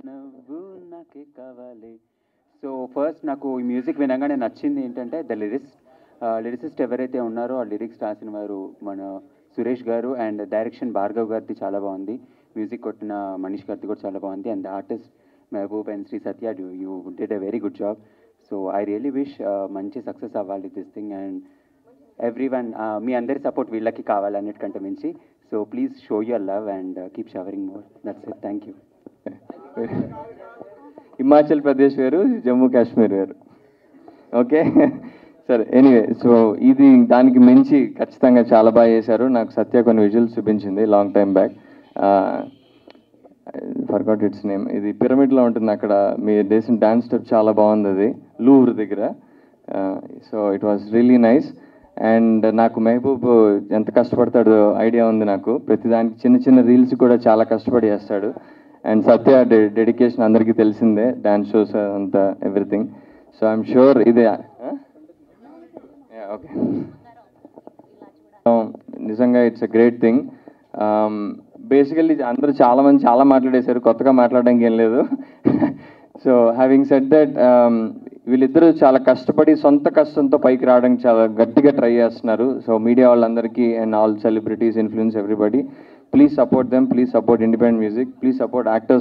నవ్వు నాకే కావాలి. సో ఫస్ట్ నాకు ఈ మ్యూజిక్ వినగానే నచ్చింది ఏంటంటే ద లిరిసిస్ట్ ఎవరైతే ఉన్నారో ఆ లిరిక్స్ రాసిన వారు మన సురేష్ గారు, అండ్ డైరెక్షన్ భార్గవ్ గారిది చాలా బాగుంది, మ్యూజిక్ కొట్టిన మనీష్ గారిది కూడా చాలా బాగుంది, and artist Mehboob and Shri Satya you did a very good job. So I really wish మంచి సక్సెస్ అవ్వాలి దిస్ థింగ్, అండ్ ఎవ్రీవన్ మీ అందరి సపోర్ట్ వీళ్ళకి కావాలన్నిటికంటే మించి. So please show your love and keep showering more. That's it. Thank you. Himachal Pradesh వేరు, జమ్మూ కాశ్మీర్ వేరు. Okay సరే, ఎనీవే, సో ఇది దానికి మించి ఖచ్చితంగా చాలా బాగా చేశారు. నాకు సత్య కొన్ని విజువల్స్ చూపించింది long time back. Forgot its name. ఇది పిరమిడ్లో ఉంటుంది అక్కడ, మీ చేసిన డాన్స్ స్టెప్ చాలా బాగుంది, అది లూవ్ర్ దగ్గర. So it was really nice. And నాకు మెహబూబ్ ఎంత కష్టపడతాడో ఐడియా ఉంది నాకు. ప్రతిదానికి చిన్న చిన్న రీల్స్ కూడా చాలా కష్టపడి చేస్తాడు. అండ్ సత్య డెడికేషన్ అందరికీ తెలిసిందే, డాన్స్ షోస్ అంతా ఎవ్రీథింగ్. సో ఐఎమ్ షూర్ ఇదే ఓకే, నిజంగా it's a great thing. Basically అందరూ చాలామంది చాలా మాట్లాడేశారు, కొత్తగా మాట్లాడడానికి ఏం లేదు. సో హ్యావింగ్ సెడ్ దట్, వీళ్ళిద్దరూ చాలా కష్టపడి సొంత కష్టంతో పైకి రావడానికి చాలా గట్టిగా ట్రై చేస్తున్నారు. సో మీడియా వాళ్ళందరికీ and all celebrities, influence, everybody, please support them, please support independent music, please support actors.